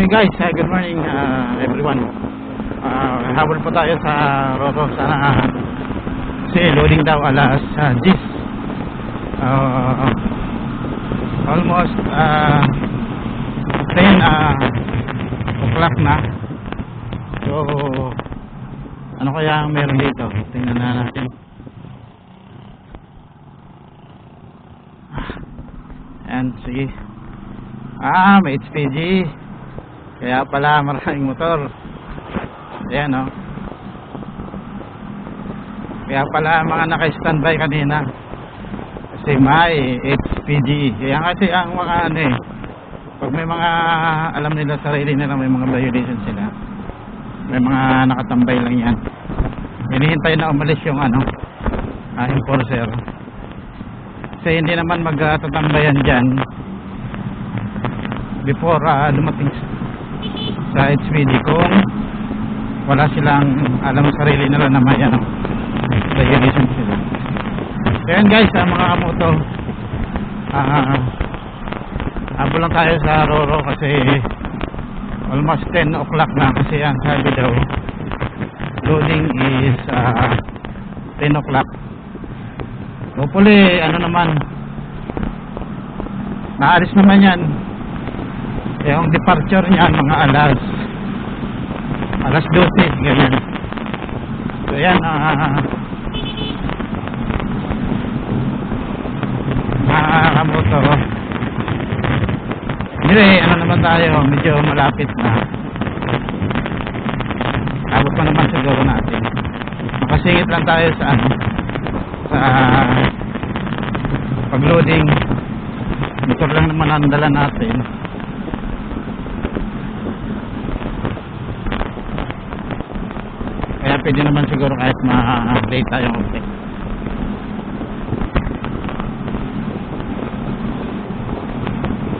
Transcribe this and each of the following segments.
guys, good morning everyone. Habol po tayo sa Roro. Sana kasi loading daw alas 10. Almost 10 o'clock na. So ano kaya ang meron dito? Tingnan na natin. And sige. May HPG. Kaya pala maraming motor. Ayan o. Kaya pala mga naka-standby kanina. Kasi may HPG. Kaya kasi ang mga pag may mga alam nila sarili nila, may mga violation sila, may mga nakatambay lang yan. Hinihintay na umalis yung enforcer. Kasi hindi naman magtatambayan dyan before dumating sa HPD kung wala silang alam sa sarili nila na may violation sila. So yan guys, mga kamoto, habol lang tayo sa Roro kasi almost 10 o'clock na. Kasi ang sabi daw loading is 10 o'clock. Hopefully naman naalis naman yan. Yung departure niya mga alas 12 ganyan. So yan moto. Anyway, naman tayo, medyo malapit na. Abot pa naman siguro natin. Makasingit lang tayo sa sa pagloading. Motor lang naman ang dala natin. Kaya pwede naman siguro kahit ma-late tayo konti.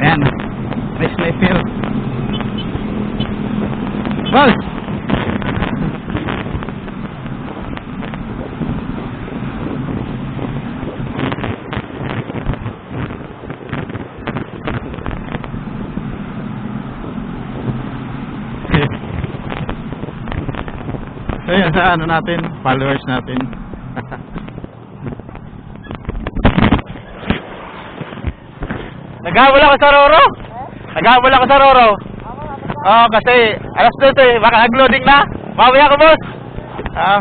Ayan, may sniper. Boss! So yan sa natin, followers natin. Naghabol ako sa Roro? Naghabol ako sa Roro? Oo, kasi alas 12 baka nag-loading na. Bawi ako, boss. Yeah.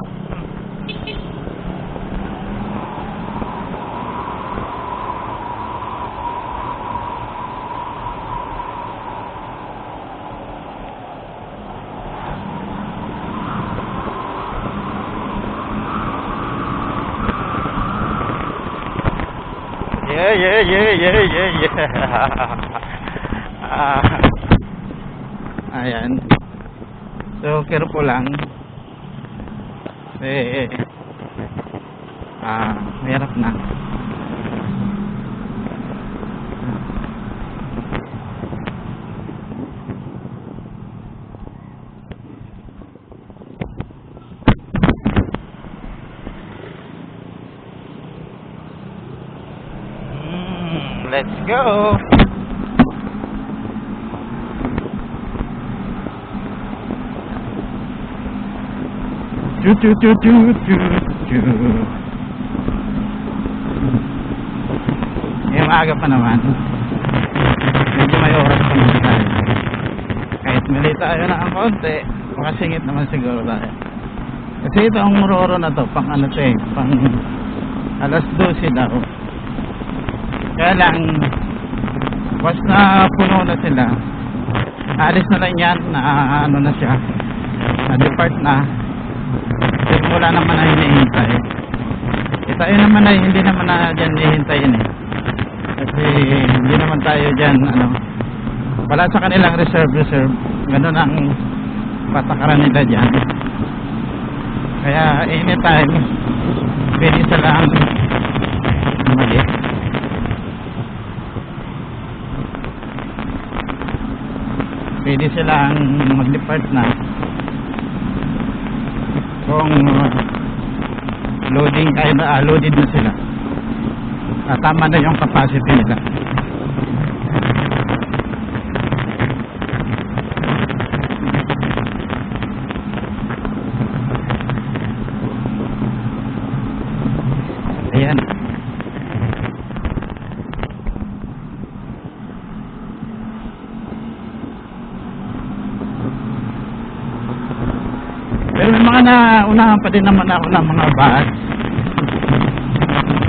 Ayan. So, careful lang. Mahirap na. Let's go. Maaga pa naman. Medyo may oras pa naman tayo. Kahit mali tayo na ang konti, makasingit naman siguro tayo. Kasi ito ang Roro na to, pang pang alas 12 daw. Kaya lang once na puno na sila, alis na lang yan na na siya, na depart na. Kasi wala naman na hinihintay. Tayo naman ay hindi naman na dyan hihintayin kasi hindi naman tayo dyan wala sa kanilang reserve. Ganun ang patakaran nila dyan. Kaya anytime pwede silang umalis. Pwede silang mag-depart na kung loading loaded na sila. Tama na yung capacity nila. Ayan. Pero may mga naunahan pa din naman ako ng mga bus.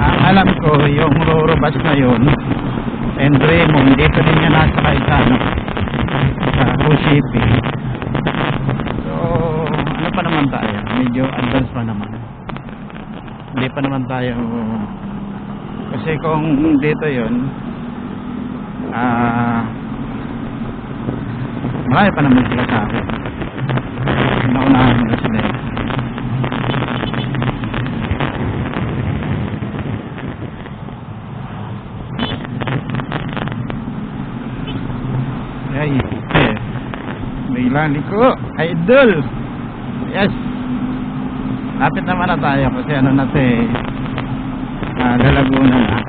Ang alam ko, yung Roro bus na yun, and Raymond, dito din yan nasakay sa cruise shipping. So, ano pa naman tayo? Medyo advance pa naman. Hindi pa naman tayo, kasi kung dito yun, marami pa naman sila sa akin. Naunahan mo na sila. Ay, biglang liko, idol. Yes, lapit naman na tayo kasi ano na ito lalaguna na.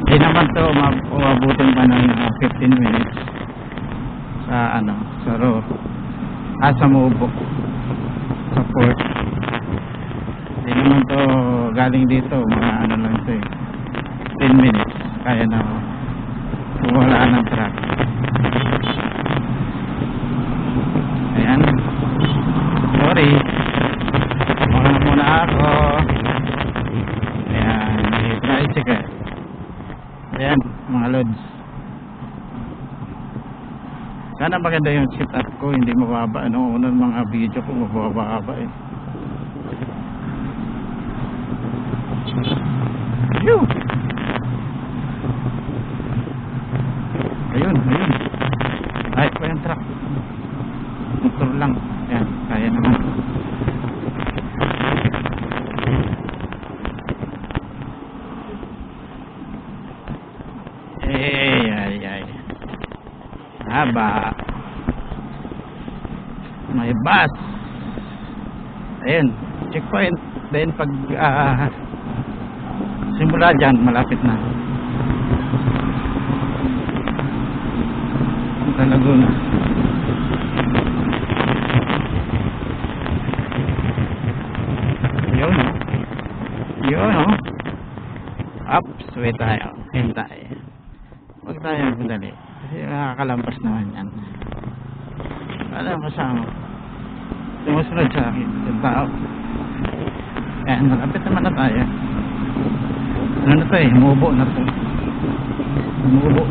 Hindi naman ito umabutin pa ng 15 minutes sa sa road, sa Mubo, sa port. Hindi naman ito galing dito, mga lang ito 10 minutes kaya na wala ng truck. Ayan, sorry, wala na muna ako. Ayan, may tricycle. Ayan mga lods, sana maganda yung sit up ko, hindi mababa. Unang mga video ko mababa Phew! Ayun ay pa yung truck, motor lang. Ayan, kaya naman. Ay haba, may bus. Ayun, checkpoint. Then pag simula dyan, malapit na sa Laguna. Yun ups, wait tayo, hintay. Huwag tayo magdali kasi nakakalampas naman yan. Alam kasama sumusunod sa akin yung tao. Ayan, malapit naman na tayo. Ano na ito mubo na ito. Mubo.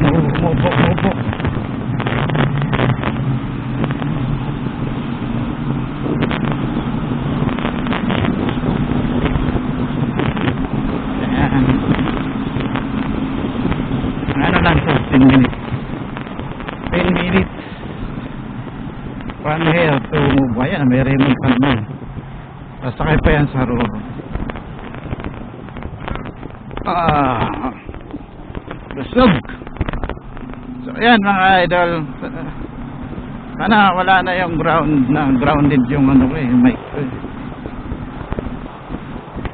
Ayan. Ano lang ito, 10 minutes. 10 minutes. From here to move. Ayan, may Raymond pa naman. Sasakay pa yan sa Roro. Busog. So ayan mga idol, sana wala na yung grounded yung mic ko.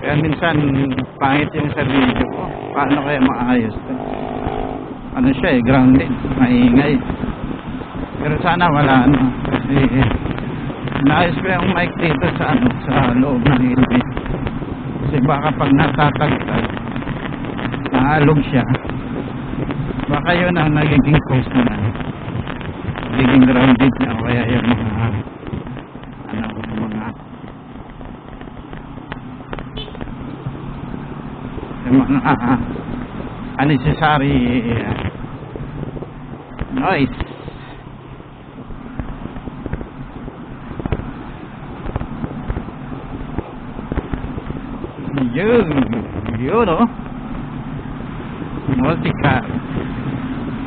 Kaya minsan pangit yung sa video ko. Paano kaya maayos to? Siya grounded, maingay. Pero sana wala kasi naayos ko yung mic dito sa sa loob ng helmet. Kasi baka pag natatagtag naalog siya, baka yun ang nagiging cause na nagiging grounded niya, o kaya yung mga unnecessary noise. Yun multi-car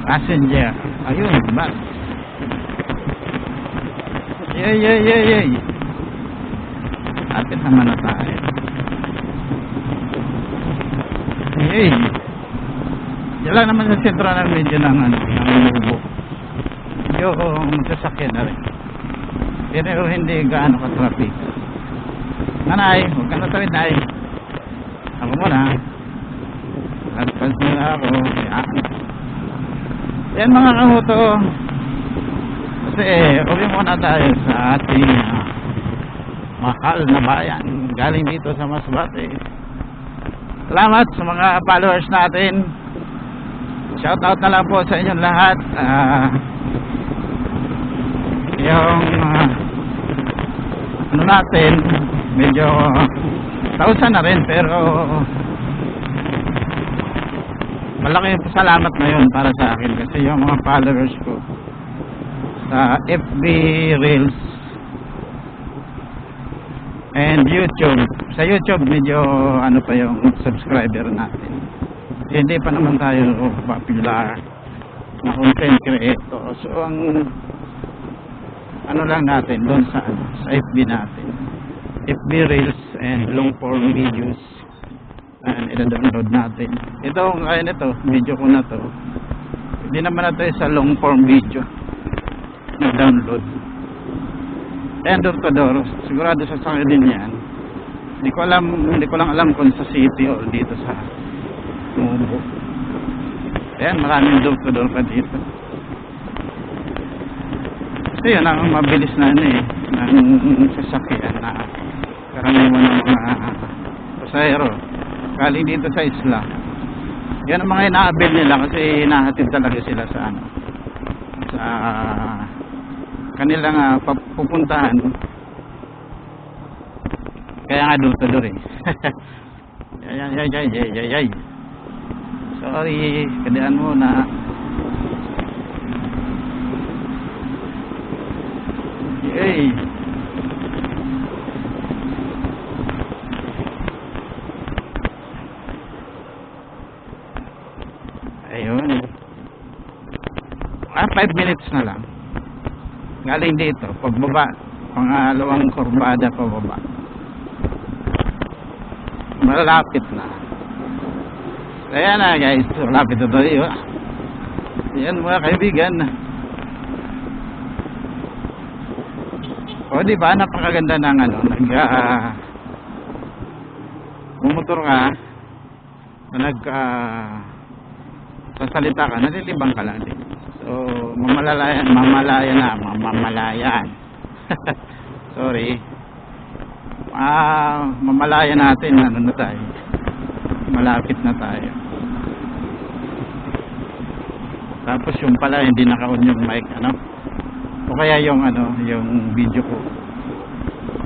passenger. Ayun, bus. Yay. Atin naman na tayo. Yay. Diyan lang naman sa sentro ng medyo ng Mubo. Yung sasakyan na rin. Pero hindi gaano ka-traffic. Nanay, huwag ka na tawid, nay. Ako muna. Advance muna ako. Yan mga kamoto. Kasi uwi muna tayo sa ating mahal na bayan. Galing dito sa Masbate. Salamat sa mga followers natin. Shout out na lang po sa inyong lahat. Yung ano natin, medyo 1,000 na rin, pero malaki yung salamat na yun para sa akin, kasi yung mga followers ko sa FB Reels and YouTube, sa YouTube medyo ano pa yung subscriber natin, hindi pa naman tayo popular na content creator. So ang ano lang natin doon sa FB natin, FB Reels and long form videos, and ina-download natin. Ito kaya nito, video ko na to, hindi naman natin sa long form video na download. And door to door, sigurado sa sakit din yan. Hindi ko lang alam kung sa city o dito sa Mubo. Ayan, maraming door to door pa dito. Kasi yun ang mabilis na ano eh, ng sasakyan na karaniwan ng mga pasahero galing dito sa isla. Yan ang mga inaabil nila, kasi hinahatid talaga sila sa ano, sa kanilang pupuntahan. Kaya nga door to door eh. Yay. Sorry, kadaan mo na. Yay. Ayun. 5 minutes na lang. Galing dito, pagbaba, pangalawang kurbada pababa. Malapit na. Ayan na guys, malapit na tayo. Ayan mga kaibigan. O diba, napakaganda ng ano, bumotor ka, sasalita ka, nalilibang ka lang din. So, mamalayan. Sorry. Mamalayan natin, ano na tayo. Malapit na tayo. Tapos yung pala, hindi naka-on yung mic, ano? O kaya yung ano, yung video ko.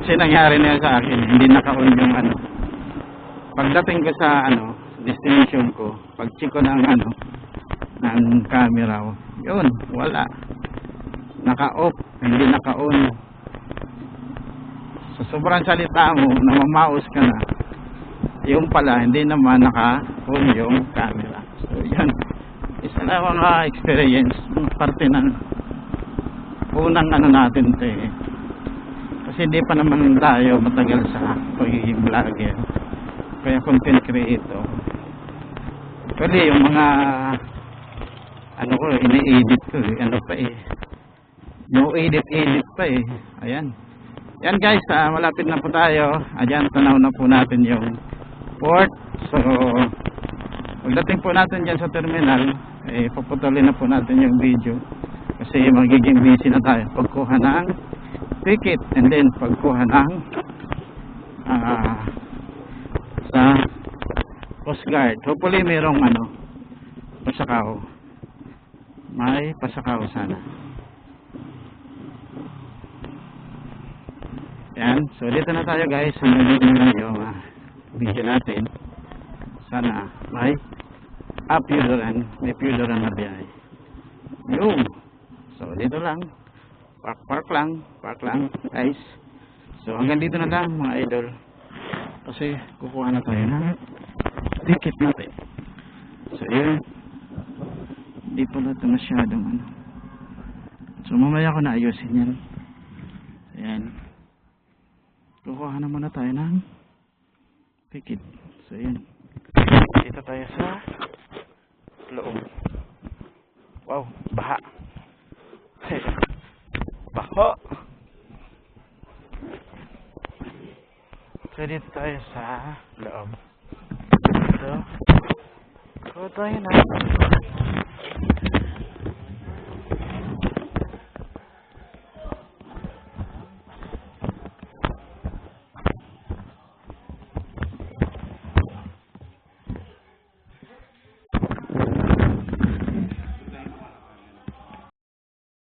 Kasi nangyari na sa akin, hindi naka-on yung ano. Pagdating ko sa ano, destination ko, pag-check ko ng ano, ng camera, yun, wala. Naka-off, hindi naka-on. So sobrang salita mo, namamaos ka na. Yung pala, hindi naman naka-on yung camera. So yan, isa na mga experience, parte ng unang ano natin ito eh. Kasi hindi pa naman tayo matagal sa pagiging vlogger, kaya content creator. Actually yung mga ano ko, ini-edit ko eh, ano pa eh, no edit pa eh. Ayan, yan guys, malapit na po tayo. Ayan, tanaw na po natin yung port. So pagdating po natin dyan sa terminal, eh, puputulin na po natin yung video, kasi magiging busy na tayo pagkuha ng ticket and then pagkuha ng sa Coast Guard. Hopefully mayroong ano, pasakaw, may pasakaw sana. Yan, so dito na tayo guys, hanggang dito na yung video natin. Sana may Puduran na biyahe. Yung so dito lang, park lang guys. So hanggang dito na lang mga idol, kasi kukuha na tayo ng ticket natin. So yun, di pala ito masyadong ano, so mamaya ko na ayusin yan. Ayan, kukuha na muna tayo ng ticket. So yun, dito tayo sa loob. Wow, baha. Baho. So dito tayo sa loob. So tayo na.